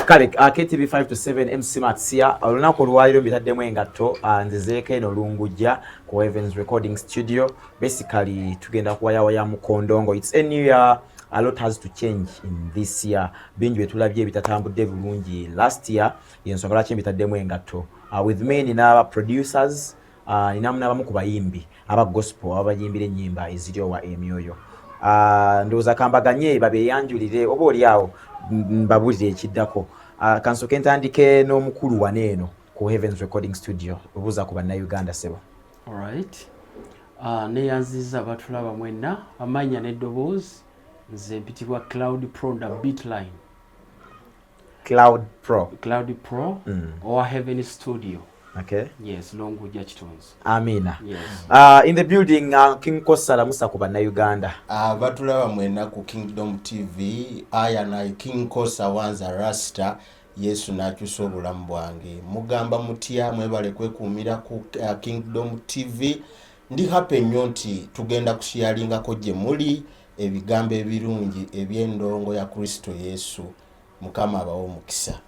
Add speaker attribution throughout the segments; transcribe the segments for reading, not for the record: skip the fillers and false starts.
Speaker 1: kale KTV 5 to 7 MC Matsia olunaku olwaliro mbitaddemu engatto nzizeeko eno Lungujja ku Heavens Recording Studio. Basically tugenda kuwayawaya mu Kondongo. It's a new year. A lot has to change in this year. Bingi betulabye bitatambudde bulungi last year yensonga lwaki mbitaddemu engatto. With me nina producers ninamu n'abamu ku bayimbi aba gospel abayimbira ennyimba eziryowa emyoyo. Ndowooza kambaganye babeyanjulire oba oli awo mbabulire ekiddako. Kansoke ntandike n'omukulu waneeno ku Heavens Recording Studio obuuza ku bannayuganda sebo.
Speaker 2: Alright. Neyanziza batulaba mwenna amanya n'eddoboozi nze mpitibwa Cloud Pro na Beatline.
Speaker 1: Cloud Pro
Speaker 2: or Heaven Studio.
Speaker 1: Okay.
Speaker 2: Yes, Lungujja Kitonzi.
Speaker 1: Amina.
Speaker 2: Yes.
Speaker 1: In the building King Kosa musa ku bannayuganda.
Speaker 3: Batulaba mwena ku Kingdom TV aya King Kosa wanza Rasta Yesu nakyusa obulamu bwange. Mugamba mutya mwebale kwekuumira ku Kingdom TV. Ndi happy nnyo nti tugenda kushyalingako gye muli ebigambo ebirungi eby'endongo ya Kristo Yesu. Mukama abawo mukisa.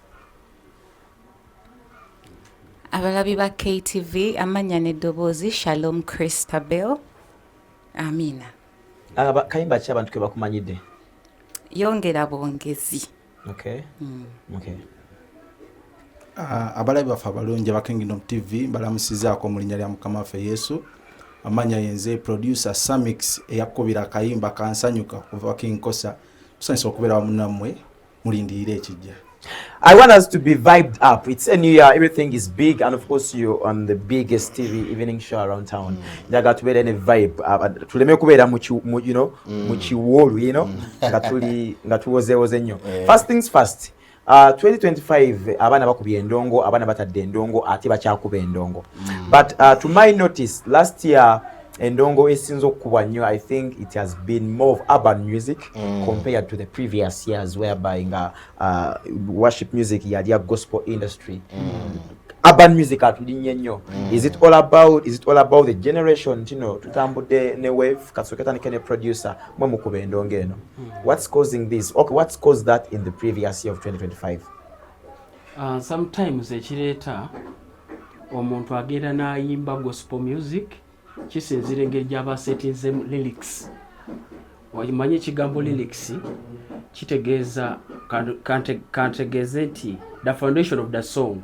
Speaker 4: Abalabi ba KTV amanya n'eddoboozi Shalom Christabel. Amina.
Speaker 1: Kayimba ki abantu ke bakumanyidde?
Speaker 4: Yongera bwongezi.
Speaker 1: Okay. Okay.
Speaker 5: Abalabi bafe abalungi ba Kingdom TV balamusizaako mu linnya lya Mukama waffe Yesu. Amanya yenze producer Samix eyakubira kayimba kansanyuka kuva King Kosa. Tusanyusa okubeera wamu nammwe mulindirire ekijja.
Speaker 1: I want us to be vibed up. It's a new year. Everything is big, and of course you're on the biggest TV evening show around town. Njaga tubeera any vibe. Tuleme kubeera mu kiwolu, you know. Nga tuwozewoze nnyo. First things first. 2025 abana bakubye endongo, abana batadde endongo ate bakyakuba endongo. But to my notice, last year endongo esinzo okuba nnyo, I think it has been more of urban music compared to the previous years whereby worship music yali gospel industry. Urban music atulinye nnyo. Is it all about the generation, you know, tutambudde ne wave kasoketa ne producer mwe mukuba endongo eno? What's causing this? Okay, what's caused that in the previous year of 2025?
Speaker 2: Sometimes ekireeta omuntu agenda n'ayimba gospel music kisinzira engeri gy'aba settinze lyrics. Omanyi ekigambo lyrics kitegeeza kantegeeze nti the foundation of the song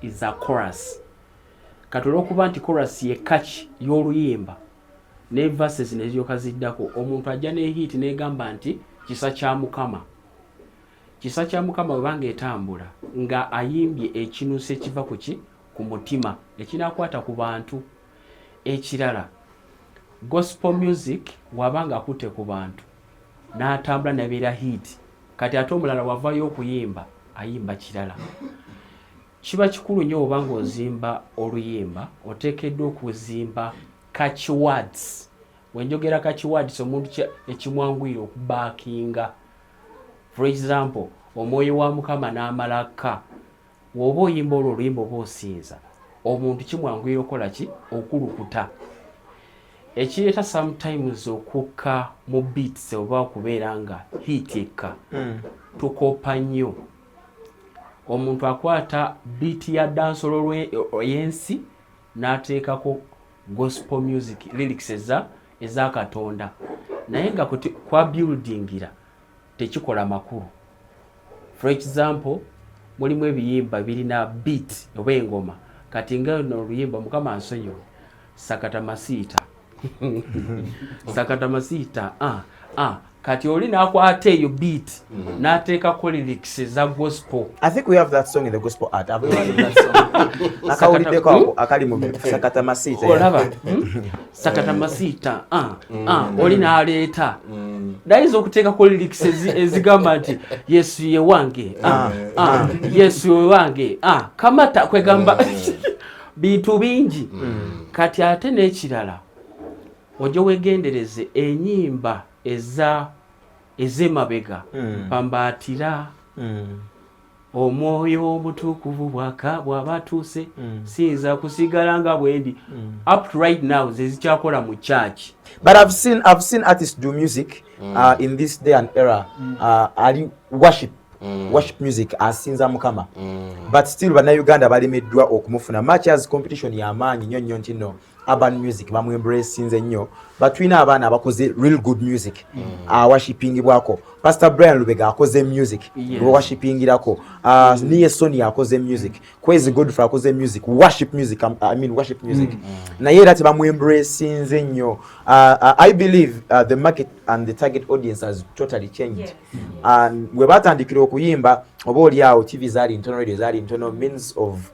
Speaker 2: is a chorus. Kati olw'okuba nti chorus ye catch y'oluyimba ne verses neziryoka ziddako, omuntu ajja ne hit n'egamba nti kisa kya Mukama. Kisa kya Mukama webanga etambula nga ayimbye ekinuuso ekiva ku mutima ekinakwata ku bantu. Ekirala gospel music wabanga akutte ku bantu n'atambula nabeera hit, kati ate omulala wavayo okuyimba ayimba kirala. Kiba kikulu nnyo obanga ozimba oluyimba oteekeddwa okuzimba catchy words. Wenjogera catchy words omuntu ekimwanguyira okubaakinga. For example, omwoyo wa Mukama n'amalaka. Woba oyimba olwo oluyimba oba osinza omuntu kimwanguyira okola ki? Okulukuta. Ekireeta sometimes okukka mu beats oba okubeera nga hit ekka tukopa nnyo. Omuntu akwata beat ya dansolo y'ensi n'ateekako gospel music lyrics eza Katonda, naye nga kwa buildingira tekikola makulu. For example, mulimu ebiyimba birina beat oba engoma, kati nga n'oluyimba Mukama ansonyiwe sakata masiita sakata masiita kati oli n'akwata eyo beat n'ateekako lyrics za gospel.
Speaker 1: I think we have that song in the gospel art. Have you heard that song? Nakawuliddeko akali mu sakata masiita.
Speaker 2: Olaba sakata masiita oli n'aleeta dayinza okuteekako lyrics ezigamba nti Yesu ye wange Yesu ye wange kamata kwegamba bintu bingi. Kati ate n'ekirala ojo wegendereze ennyimba ez'emabega pambaatira omwoyo omutukuvu bw'abatuuse siyinza kusigala nga bwendi. Up to right now zezikyakola mu church.
Speaker 1: But I've seen artists do music in this day and era. Ali worship worship music asinza mukama but still bannayuganda balemeddwa okumufuna much as competition y'amaanyi nnyo nti no urban music bamwembracinze nnyo but tulina abaana abakoze real good music worshipingibwako Pastor Brian Lubega akoze music worshipingirako niye Sony akoze music Kwezi Godfrey akoze music worship music worship music naye era tebamwembracinze nnyo I believe the market and the target audience has totally changed and we batandikira okuyimba oba oli awo TV zaali ntono radio zaali ntono means of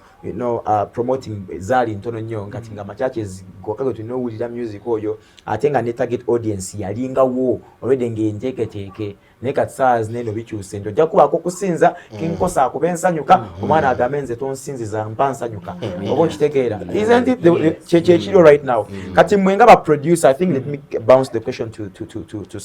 Speaker 1: promoting zaali ntono nnyo ngati nga churches gokago tunowulira music oyo ate nga ne target audience yalingawo already ng'enteeketeeke naye kati SARS neno bikyuse ndo ojja kubaako kusinza King Kosa akuba ensanyuka omwana agambe nze tonsinziza mpa nsanyuka oba okitegeera isn't it kyekiro right now kati mmwe nga baproducer I think let me bounce the question to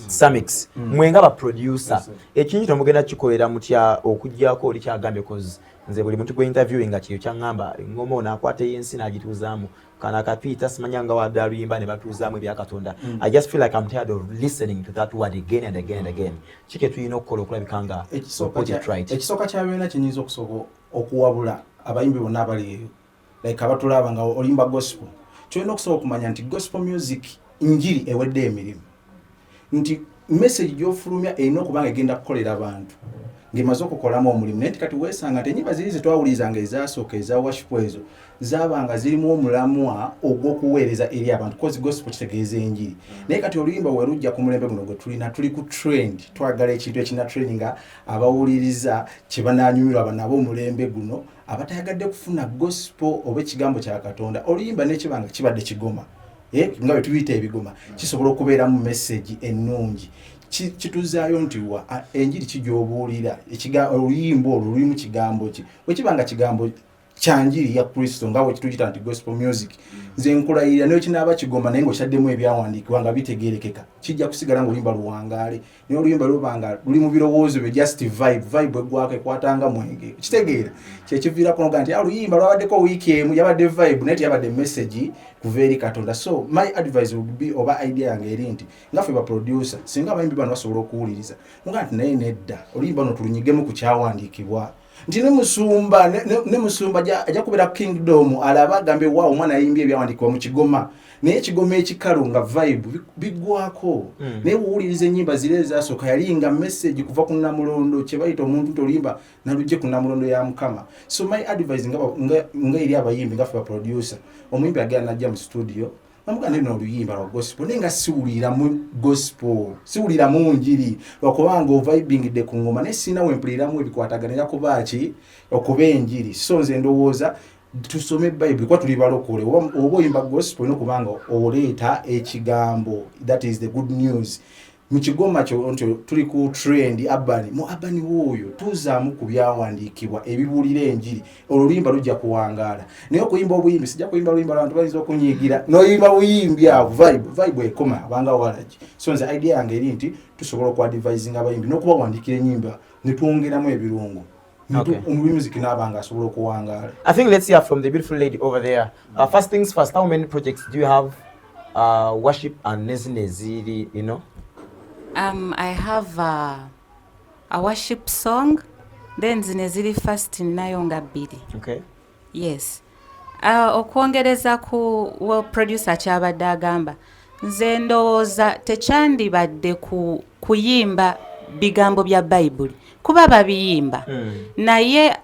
Speaker 1: Samix mmwe nga baproducer ekintu tomugenda kikolera mutya okuggyako oli kyagambye cause nze buli muntu gwe interviewing nga kiyo kyangamba ngoma onakwata yensi n'agituuzaamu kana kapita simanyanga wadde aluyimba ne batuuzaamu ebya Katonda I just feel like I'm tired of listening to that word again and again and again kike tuyina okukola okulabika nga
Speaker 5: ekisooka kyabyonna kinyinza okusooka okuwabula abayimbi bonna abali like abatulaba nga olimba gospel tulina okusooka okumanya nti gospel music njiri ewedde emirimu nti message gy'ofulumya erina okubanga egenda kukolera abantu ngemaze okukolamu omulimu naye kati weesanga nti ennyimba ziri zetwawulizanga ezasooka eza worship ezo zaabanga zirimu omulamwa ogw'okuweereza eri abantu kozi gospel kitegeeza enjiri naye kati oluyimba we lujja ku mulembe guno gwe tulina tuli ku trend twagala ekintu ekina training nga abawuliriza kye banaanyumirwa banabo omulembe guno abatayagadde kufuna gospel oba ekigambo kya Katonda oluyimba nekibanga kibadde kigoma nga bwe tuyita ebigoma kisobola okubeeramu message ennungi kituzaayo nti enjiri kijyobuulira oluyimba olwo lulimu kigambo ki wekibanga kigambo kyanjiri ya Kristo nga bwe kituyita nti gospel music nze nkulayirira nayo kinaaba kigoma naye ng'okyaddemu ebyawandiikibwa nga bitegeerekeka kijja kusigala ng'oluyimba luwangaale naye oluyimba lubanga luli mu birowoozo bye just vibe eggwako ekwatanga mwenge kitegeera kyekiviirako noga nti oluyimba lwabaddeko wiiki emu yabadde vibe naye teyabadde message kuva eri Katonda so my advice would be oba idea yange eri nti nga ffe baproducer singa abayimbi bano basobola okuwuliriza noga nti naye nedda oluyimba no tulunyigemu ku kyawandiikibwa nti ne musumba ajja kubeera kingdom alaba agambe waawo omwana yayimbye ebyawandiikibwa mu kigoma naye ekigoma ekikalu nga vibe biggwako naye wuwuliriza ennyimba ziri ezasooka yalinga message kuva ku Namulondo kye bayita omuntu ntoluyimba nalugye ku Namulondo ya Mukama so my advice nga eri abayimbi nga ffe baproducer omuyimbi agenda najja mu studio namugande no oluyimba lwa gospel nenga siwulira mu gospel siwulira mu njiri lwakubanga vibingidde ku ngoma ne sina wempuliramu ebikwataganira kubaki okuba enjiri so nze ndowooza tusome Bible kwa tuli balokole oba oyimba gospel no kubanga oleeta ekigambo that is the good news mu kigoma kyo tuli ku trend mu abani woyo tuzaamu ku byawandiikibwa ebibuulira enjiri oluyimba lujja kuwangaala naye okuyimba obuyimbi sijja kuyimba oluyimba abantu bayinza okunyiigira n'oyimba buyimbi vibe ekoma abanga walagi so nze idea yange eri nti tusobola okuadvising abayimbi n'okubawandiikira ennyimba ne twongeramu ebirungo music n'abanga asobola okuwangaala.
Speaker 1: I think let's hear from the beautiful lady over there. First things first, how many projects do you have? Worship and neziri, you know?
Speaker 4: I have a worship song, then zineziri first nayo nga bbiri.
Speaker 1: Okay.
Speaker 4: Yes. Okwongereza ku producer kyabadde agamba nze ndowooza tekyandibadde kuyimba bigambo bya Bible kuba babiyimba naye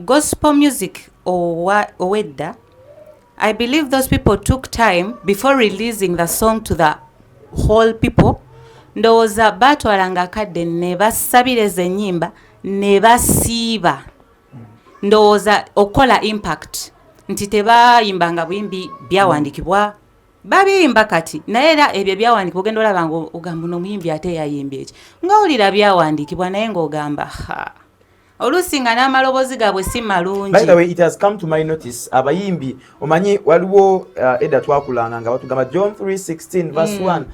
Speaker 4: gospel music owedda I believe those people took time before releasing the song to the whole people ndowooza batwalanga akadde ne basabireza ennyimba ne basiiba ndowooza okukola impact nti tebayimbanga buyimbi byawandiikibwa babiyimba kati naye era ebyo byawandiikibwa ogenda olaba nga ogamba n'omuyimbi ate yayimbye eki ng'owulira byawandiikibwa naye ng'ogamba oluusi nga n'amaloboozi gaabwe si malungi.
Speaker 1: By the way, it has come to my notice abayimbi omanyi waliwo edda twakulanga nga batugamba John 3:16 verse 1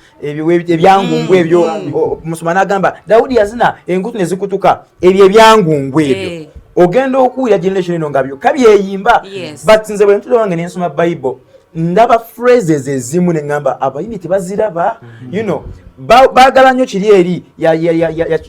Speaker 1: ebyangungu ebyo Musoma n'agamba Dawudi yazina enkutu ne zikutuka ebyo ebyangungu ebyo ogenda okuwulira generation eno nga byokka byeyimba but nze bwe ntula wange n'ensoma Bible ndaba phrases ezimu ne ngamba abayimbi tebaziraba you know baagala nnyo kiri eri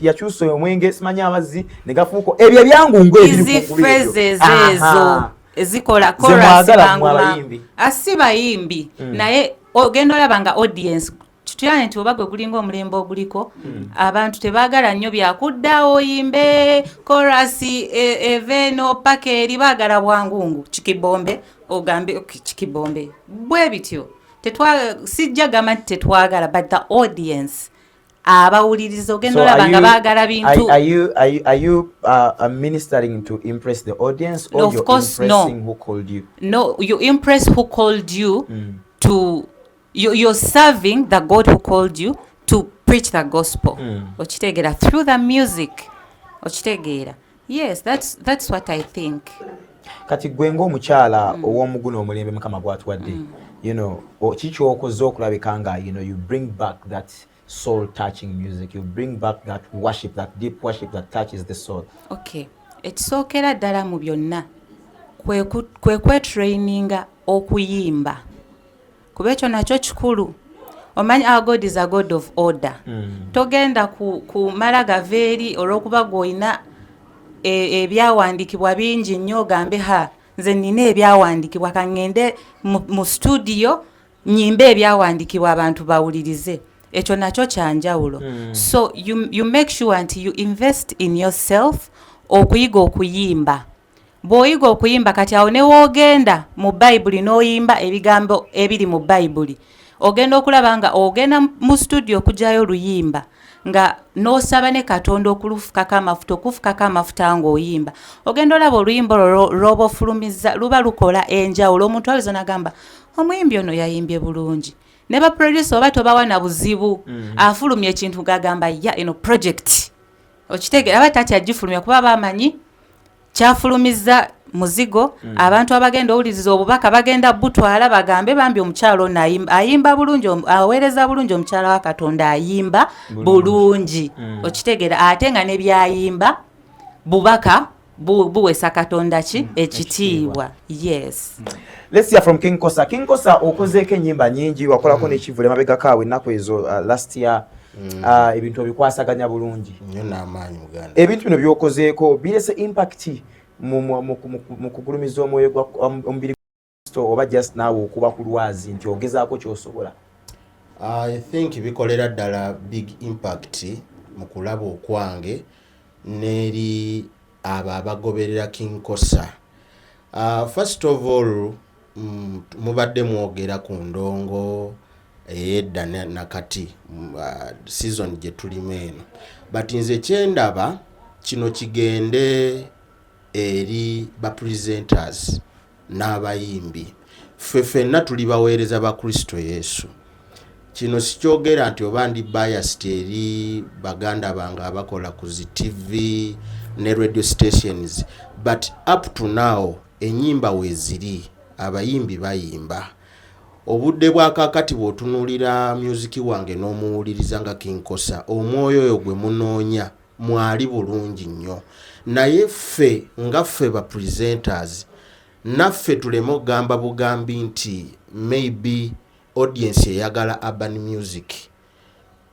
Speaker 1: yakyusa omwenge simanya abazi ne gafuuko ebyo byangungu
Speaker 4: easy phrases ezo ezikola chorus bangula asi bayimbi naye ogenda olaba nga audience tutuyane nti oba gwe gulinga omulembe oguliko abantu tebaagala nnyo byakudda oyimbe chorus eveno paka eri baagala bwangungu kikibombe ogambe kikibombe bwe bityo sijja gamba nti tetwagala but the audience abawuliriza ogenda olaba nga baagala bintu.
Speaker 1: Are you ministering to impress the audience or
Speaker 4: of
Speaker 1: you're
Speaker 4: course,
Speaker 1: impressing
Speaker 4: no.
Speaker 1: who called you?
Speaker 4: No, you impress who called you to you're serving the God who called you to preach the gospel. Ochitegera through the music. Ochitegera. Yes, that's what I think.
Speaker 1: Kati gwengo omukyala ow'omuguno omulembe mukama gwatwadde you know kiki okoze okulabika nga you bring back that soul touching music, you bring back that worship, that deep worship that touches the soul.
Speaker 4: Okay, ekisookera ddala mu byonna kwe kwetraininga okuyimba kuba ekyo nakyo kikulu. Omanyi our God is a God of order. Togenda kumala gaveeri olw'okuba gw'olina ebyawandiikibwa bingi nnyo ogambe nze nina ebyawandiikibwa kangende mu studio nyimbe ebyawandiikibwa abantu bawulirize. Ekyo nakyo kyanjawulo. So you make sure nti you invest in yourself okuyiga okuyimba. Bw'oyiga okuyimba kati awo ne woogenda mu Bayibuli n'oyimba ebigambo ebiri mu Bayibuli ogenda okulaba nga ogenda mu studio okugyayo oluyimba nga n'osaba ne Katonda okulufukako amafuta ng'oyimba ogenda olaba oluyimba lw'oba ofulumizza luba lukola enjawulo. Omuntu awiza n'agamba omuyimbi ono yayimbye bulungi. Ne ba producer oba tobawa na buzibu afulumya ekintu gagamba eno project okitegeera aba tati agifulumya kuba bamanyi kyafulumiza muzigo abantu abagenda owuliriza obubaka bagenda butwala bagambe bambi omukyalo ono ayimba bulungi aweereza bulungi omukyala wa Katonda ayimba bulungi okitegeera ate nga ne byayimba bubaka buwesa Katonda ki ekitiibwa. Yes.
Speaker 1: Let's hear from King Kosa. King Kosa okozeeko ennyimba nyingi wakolako n'ekivule mabega kaawe ennaku ezo last year ebintu ebikwasaganya bulungi
Speaker 3: nnyo n'amaanyi muganda.
Speaker 1: Ebintu bino byokozeeko birese impact mu kugulumiza omwoyo gwa omubiri oba just naawe okuba ku lwazi nti ogezaako ky'osobola?
Speaker 3: I think bikolera ddala big impact mu kulaba okwange n'eri abo abagoberera King Kosa. First of all mubadde mwogera ku ndongo ey'edda nakati season gye tulimu eno but nze kyendaba kino kigende eri ba presenters n'abayimbi ffenna tuli baweereza ba Kristo Yesu. Kino sikyogera nti oba ndi biased eri baganda bange abakola ku zi TV ne radio stations but up to now ennyimba weeziri abayimbi bayimba. Obudde bwakakati bw'otunuulira music wange n'omuwuliriza nga King Kosa omwoyo oyo gwe munoonya mwali bulungi nnyo naye ffe nga ffe ba presenters naffe tuleme okugamba bugambi nti maybe audience eyagala urban music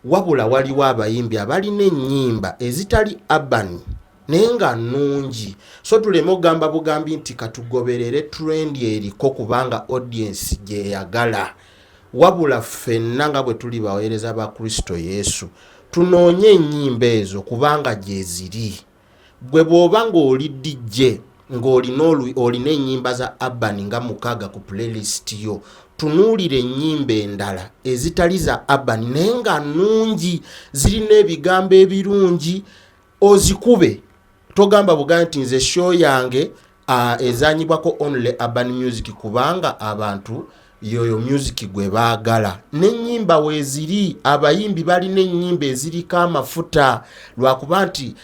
Speaker 3: wabula waliwo abayimbi abalina ennyimba ezitali urban naye nga nnungi so tuleme okugamba bugambi nti katugoberere trend eriko kubanga audience gyeyagala wabula ffenna nga bwe tuli baweereza ba Kristo Yesu tunoonye ennyimba ezo kubanga gyeziri. Bwe bw'oba ng'oli DJ ng'olina ennyimba za urban nga mukaaga ku playlist yo tunuulire ennyimba endala ezitali za urban naye nga nnungi zirina ebigambo ebirungi ozikube. Togamba bugambi nti nze show yange ezanyibwako only urban music kubanga abantu yoyo music gwe baagala. N'ennyimba weeziri abayimbi balina ennyimba eziriko amafuta lwakuba nti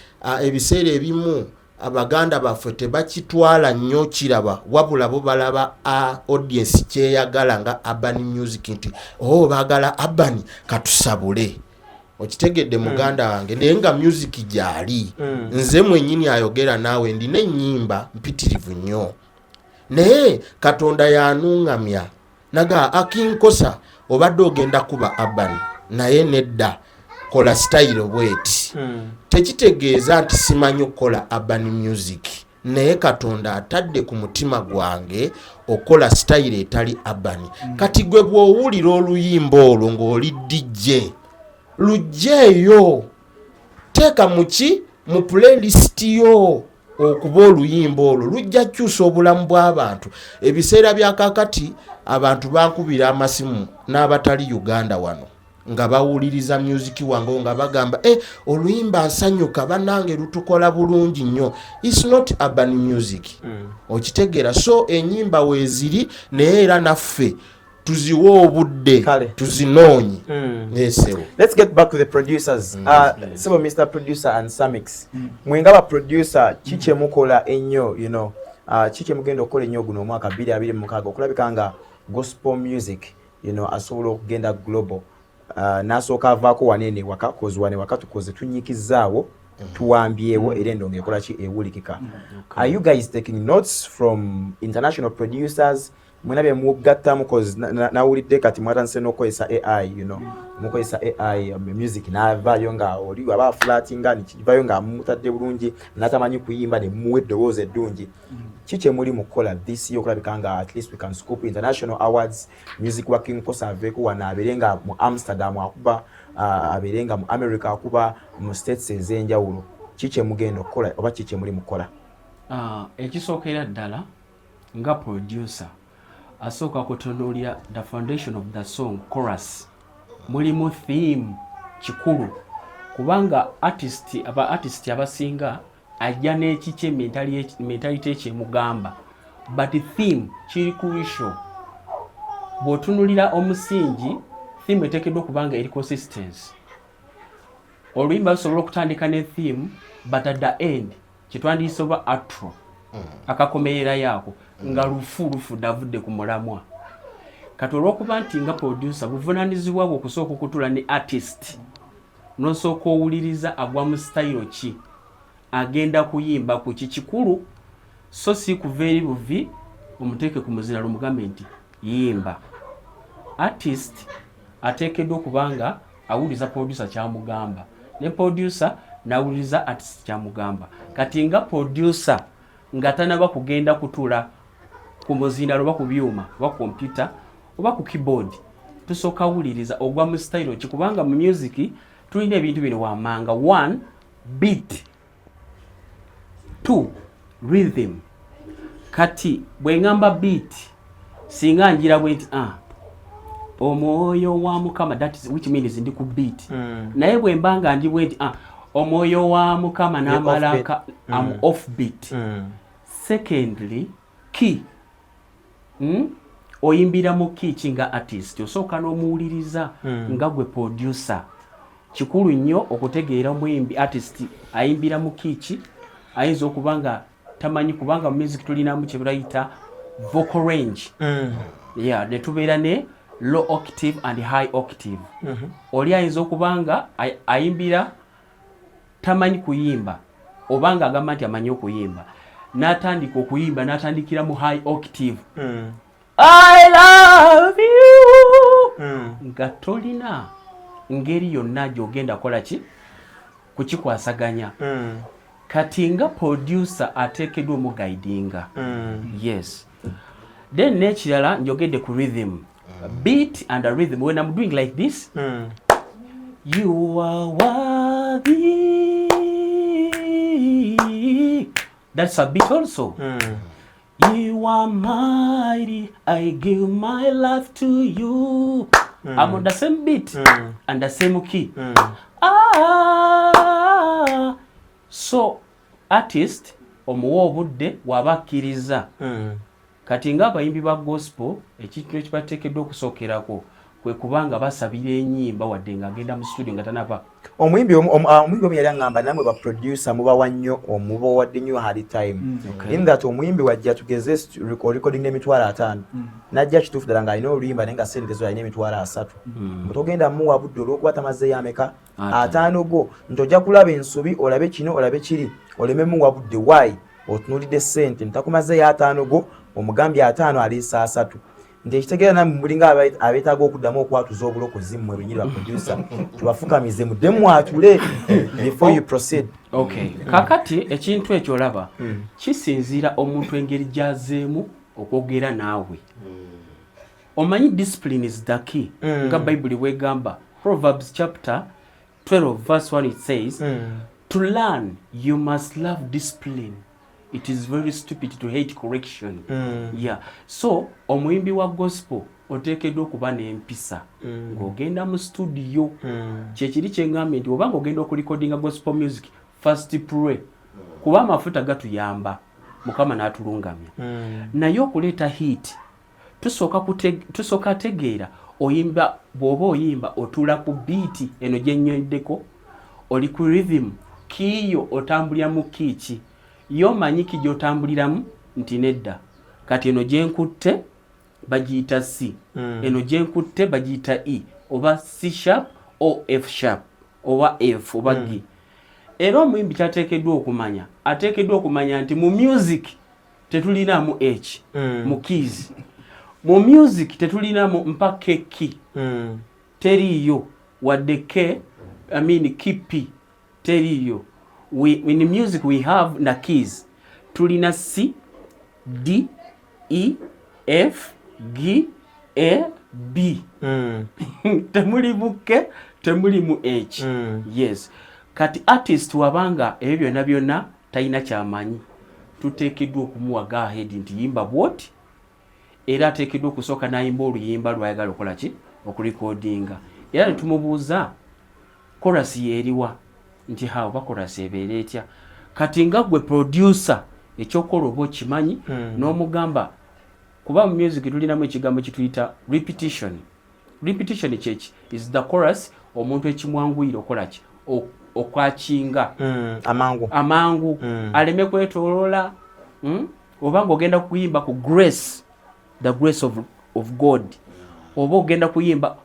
Speaker 3: ebiseera ebimu abaganda baffe tebakitwala nnyo kiraba wabula bo balaba audience kyeyagala nga urban music nti baagala urban katusabule. Okitegedde muganda wange naye nga music gyali nze mwennyini ayogera naawe ndina ennyimba mpitirivu nnyo naye Katonda yanuŋŋamya naga akinkosa obadde ogenda kuba urban naye nedda kola style bweti tekitegeeza nti simanyi okukola urban music naye Katonda atadde ku mutima gwange okola style etali urban kati gwe bw'owulira oluyimba olwo ng'oli DJ lujjeeyo teeka mu playlist yo okuba oluyimba olwo lujja kyusa obulamu bw'abantu ebiseera bya kakati abantu bankubira amasimu n'abatali Uganda wano nga bawuliriza music wange nga bagamba oluyimba nsanyuka bannange lutukola bulungi nnyo. It's not urban music okitegeera so enyimba weeziri naye era naffe tuziwe obudde tuzinoonye.
Speaker 1: Let's get back to the producers. So Mr. Producer and Samix mwenga ba producer kiche mukola ennyo kiche mugenda okukola ennyo guno omwaka 2026 okulabika nga gospel music asobola okugenda global. Nasooka avaako wanene waka tukoze tunyikizaawo tuwambyewo era endongo ekola ki ewulikika. Are you guys taking notes from international producers? Mwena bye mugattamu because nawulidde kati mwatandise n'okukozesa AI mukozesa AI music n'avaayo nga oli aba flatinga nikivayo nga mutadde bulungi natamanyi kuyimba ne muwe eddoboozi eddungi. Kiki muli mukola this year okulabika nga at least we can scoop international awards music working kosa aveeko wana abeerenga mu Amsterdam akuba abeerenga mu America akuba mu states ez'enjawulo. Kiki mugenda okukola oba kiki muli mukola?
Speaker 2: Ekisookera ddala nga producer asooka kutunuulira the foundation of the song chorus mulimu theme kikulu kubanga artist abasinga ajja n'ekikye mentality ekyemugamba but theme kiri crucial. Bw'otunulira omusingi theme eteekeddwa okubanga eri consistency. Oluyimba lusobola okutandika ne theme but at the end kitwandiyise oba outro akakomerera yaako nga lufu davudde ku mulamwa. Kati olw'okuba nti nga producer buvunaanyizibwa bwo okusooka okutula ne artist n'osooka owuliriza agwa mu style ki agenda kuyimba ku kikulu so si kuva eri buvi omuteeke ku muzira lumugambe nti yimba. Artist ateekeddwa okubanga awuliriza producer kyamugamba ne producer n'awuliriza artist kyamugamba. Kati nga producer nga tanaba kugenda kutula ku muzinda oba ku byuma oba computer oba ku keyboard tusooka wuliriza ogwa mu style ki kubanga mu music tulina ebintu bino wamanga 1 beat 2 rhythm. Kati bwe ngamba beat singa njira bwenti omwoyo wa Mukama that is which means ndi ku beat naye bwe mbanga ndi bwenti omwoyo wa Mukama n'amalaka am off beat. Secondly key oyimbira mu key kinga artist osooka n'omuwuliriza nga gwe producer. Kikulu nnyo okutegeera omuyimbi artist ayimbira mu key ki ayinza okubanga tamanyi kubanga mu music tulinamu kye bayita vocal range ne tubeera ne low octave and high octave. Oli ayinza okubanga ayimbira tamanyi kuyimba obanga agamba nti amanyi okuyimba n'atandika okuyimba n'atandikira mu high octave I love you nga tolina ngeri yonna gy'ogenda kola ki kukikwasaganya. Kati nga producer ateekeddwa omugaidinga. Yes. Then n'ekirala njogedde ku rhythm beat and a rhythm. When I'm doing like this you are worthy, that's a beat also. You are mighty, I give my life to you. I'm on the same beat and the same key. So artist omuwa obudde wabakkiriza. Kati nga abayimbi ba gospel ekintu ekibateekeddwa okusookerako kwe kubanga basabira ennyimba wadde nga agenda mu studio nga tanaba.
Speaker 1: Omuyimbi yali angamba namwe ba producer mubawa nnyo omuba wadde nnyo hard time. In that omuyimbi wajja tugeze recording n'emitwalo 5 najja kituufu ddala nga alina oluyimba naye nga sente zo alina emitwalo 3 mutogenda muwa budde olw'okuba tamaze yameka 5 go ntojja kulaba ensobi olabe kino olabe kiri oleme muwa budde why otunulidde sente ntakumaze ya 5 go omugambye 5 aliisa 3 ndekitegeera namwe mulinga abeetaaga okuddamu okwatuza obulokozi mmwe benyini ba producer tubafukamize mudde mwatule before you proceed.
Speaker 2: Okay, kakati ekintu ekyo olaba kisinziira omuntu engeri gyazeemu okwogera naawe. Omanyi discipline is the key. Nga Bible bwegamba Proverbs chapter 12 verse 1 it says to learn you must love discipline. It is very stupid to hate correction. Yeah. So omuyimbi wa gospel oteekeddwa okuba n'empisa ng'ogenda mu studio kyekiri kyeŋŋambye nti obanga ogenda okurecordinga gospel music first pray kuba amafuta gatuyamba Mukama n'atulungamya naye okuleeta hit tusooka tegeera oyimba bw'oba oyimba otuula ku biiti eno gye nnyweddeko oli ku rhythm kiyo otambulira mu kiiki yomanyi gy'otambuliramu nti nedda kati eno gye nkutte bagiyita C eno gye nkutte bagiyita E oba C sharp o F sharp oba F oba G. Era omuyimbi kyateekeddwa okumanya nti mu music tetulinamu H mu keys. Mu music tetulinamu mpaka key teriyo wadde K key P teriyo. In the music we have na keys tulina C D E F G A B temulimu K temulimu H. Yes, kati artist wabanga ebyo byonna talina kyamanyi tuteekeddwa okumuwa go ahead nti yimba bwoti era ateekeddwa okusooka n'ayimba oluyimba lwayagala okukola ki okurecordinga era netumubuuza chorus yeeriwa nti hawo bakorasi ebeera etya kati nga gwe producer ekyokola oba okimanyi n'omugamba kuba mu music tulinamu ekigambo kituyita repetition kyeki is the chorus omuntu ekimwanguyira okola ki okwakinga amangu aleme kwetoloola oba ng'ogenda kuyimba ku grace the grace of God oba ogenda kuyimba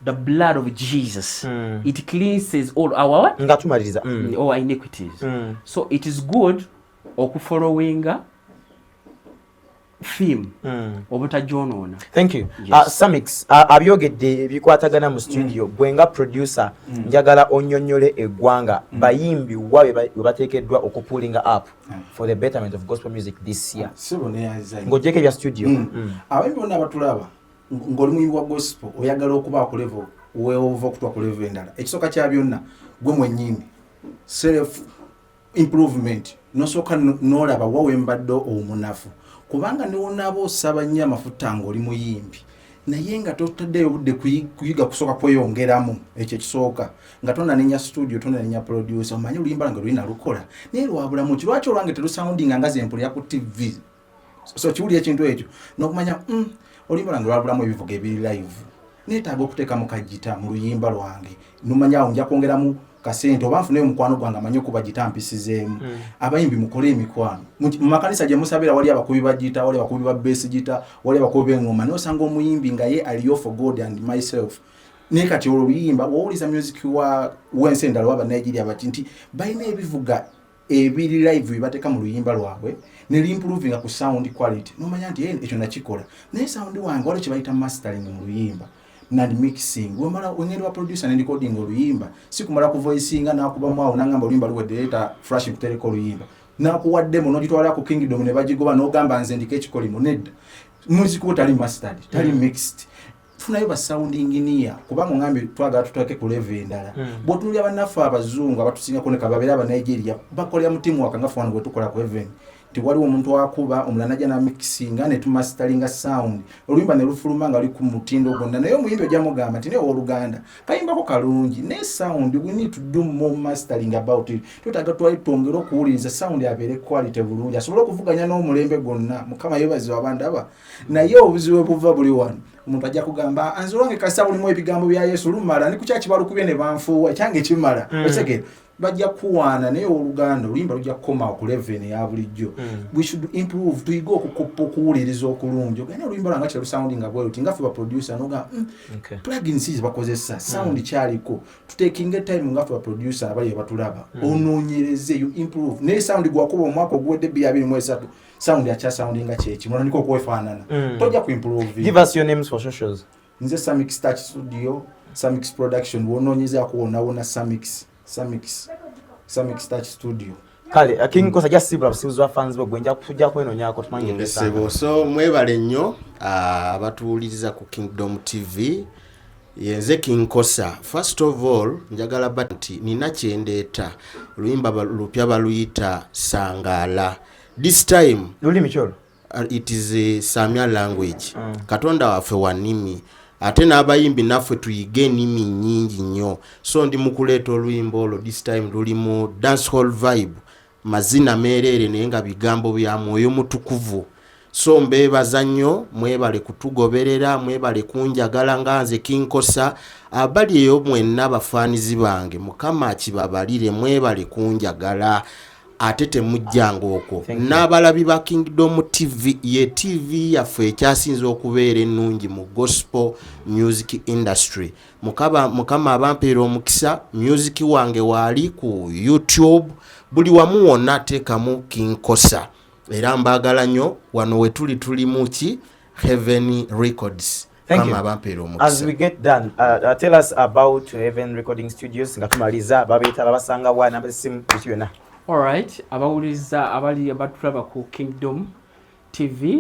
Speaker 2: the blood of Jesus. It cleanses all our our iniquities. So it is good okufollowinga theme obutajonoona.
Speaker 1: Thank you.
Speaker 2: Yes.
Speaker 1: Samix abyogedde ebikwatagana mu studio bwenga producer njagala onnyonnyole eggwanga bayimbi wabe bateekeddwa okupulinga up for the betterment of gospel music this year. Ng'ogyeko ebya studio.
Speaker 5: Abayimbi bonna abatulaba ng'oli muyimbi wa gospel oyagala okuba ku level weova okutwa ku level endala ekisooka kya byonna gwe mwennyini self improvement nosooka n'olaba wawembadde omunafu kubanga newonaaba osaba nnyo amafuta ng'oli muyimbi naye nga totaddeyo budde kuyiga kusooka kweyongeramu ekyo ekisooka nga tonanenya studio tonanenya producer omanyi oluyimba nga lulina lukola naye lwabulamu ki lwaki olwange terusoundinga nga zempulira ku TV so kiwuli ekintu ekyo n'okumanya oluyimba lwange lwabulamu ebivuga ebiri live neetaaga okuteekamu kagita mu luyimba lwange nomanyawo nja kwongeramu kasente oba nfuneyo mukwano gwange amanyi okuba gita mpisizeemu abayimbi mukole emikwano mu makanisa gye musabira wali abakubi ba gita wali abakubi ba bass gita wali abakubi b'engoma n'osanga omuyimbi nga ye aliyo for God and myself ne kati oluyimba wawuliza music w'ensi endala waba Nigeria bati nti balina ebivuga ebiri live bibateeka mu luyimba lwabwe ne limprovinga ku sound quality nomanya nti ekyo nakikola naye sound wange wali kye bayita mastering mu luyimba and mixing wemala wengeri wa producer and recording oluyimba sikumala ku voicinga nakubamu awo nangamba oluyimba luwedde leeta flash kutereka oluyimba nakuwaddemu n'ogitwala ku Kingdom ne bagigoba n'ogamba nze ndika ekikolimo nedda music tali mastered tali mixed tufunayo ba sound engineer kubanga ngambi twagala tutake ku level endala bw'otunulya bannaffe abazungu abatusinga koneka babeera aba Nigeria bakolera mu timu wakanga fwana gwe tukola ku event ti waliwo omuntu wakuba omulala najja na mixinga ne tumasteringa sound oluyimba ne lufuluma nga liku mutindo gwonna naye omuyimbi ojja mugamba nti ne oluganda kayimbako kalungi ne sound we need to do more mastering about it tutaga twalitongera okuwuliriza sound yabeere quality bulungi asobole okuvuganya n'omulembe gwonna mukama yebaziwa abandaba naye obuzibu buva buli wano omuntu ajja kugamba anze olwange kasa bulimu ebigambo bya Yesu lumala ne ku kyaki balukubye ne banfuwa kyange kimala otegere bajja kuwaana naye oluganda oluyimba lujja kukoma ku 11 ya bulijjo. We should improve tuyiga okuwuliriza okulungi ogenda oluyimba lwanga kya lusounding nga bweyuti nga ffe baproducer noga plugins si bakozesa sound kyaliko tutekinga time nga ffe baproducer abali batulaba onoonyereze you improve naye sound gwakuba omwaka oguwedde 2023 sound yakya sounding nga kyeki mwana niko kwefaanana tojja ku improve.
Speaker 1: Give us your names for socials.
Speaker 5: Nze Samix Touch Studio, Samix Production wonoonyeza kuwona Samix Touch Studio.
Speaker 1: Kale King Kosa just sibula busibuzwa fans bo gwenja kujja kwenonyako tumanyi
Speaker 3: ndesebo. So mwebale nnyo abatuwuliriza ku Kingdom TV. Yenze King Kosa. First of all njagala bati nina kyendeeta oluyimba lupya baluyita Sangala. This time
Speaker 1: lulimi kyolo
Speaker 3: it is a Samya language. Katonda waffe wanimi ate n'abayimbi naffe tuyige ennimi nnyingi nnyo. So ndi mukuleeta oluyimba olwo this time lulimu dancehall vibe, mazina meerere naye nga bigambo bya Mwoyo Mutukuvu. So mbeebaza nnyo, mwebale kutugoberera, mwebale kunjagala nga nze King Kosa. Abali eyo mwenna bafaanizi bange, Mukama akibabalire, mwebale kunjagala. Ate temujjanga okwo. N'abalabi ba Kingdom TV ye TV yaffe ekyasinze okubeera ennungi mu gospel music industry. Mukama abampeera omukisa, music wange waali ku YouTube, buli wamu wonna teekamu King Kosa. Era mbaagala nnyo, wano we tuli muki Heaven Records.
Speaker 1: Thank you. As we get done, tell us about Heaven Recording Studios. Nga tumaliza babeta babasanga wa namba simu kukiwena.
Speaker 2: Alright, abawuliza abali abatulaba ku Kingdom TV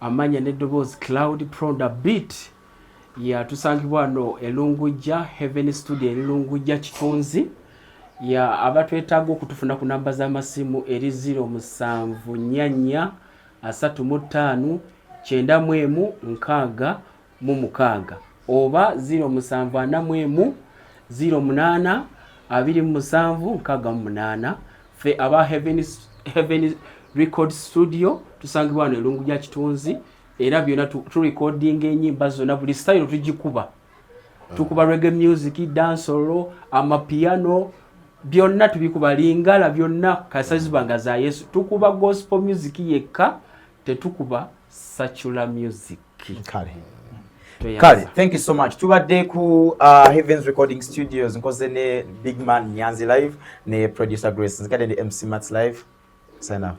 Speaker 2: amanya neddoboozi Cloud Pronda Beat ya tusangibwa no Elungujja Heaven Studio Elungujja Kitunzi ya abatwetaaga okutufuna ku namba z'amasimu eri 07345916 oba 0744082768 fe aba Heaven Record Studio tusangibwa no Elungujja Kitunzi era byonna tu recording enyimba zonna buli style tugikuba tukuba reggae music, dancehall, amapiano byonna tubikuba lingala byonna kasazibanga za Yesu tukuba gospel music yekka tetukuba secular music.
Speaker 1: Kale, thank you so much. Tubadde ku Heaven's Recording Studios nkoze ne Big Man Nyanzi live ne producer Grace nzikade ne MC Mats live. Sign up.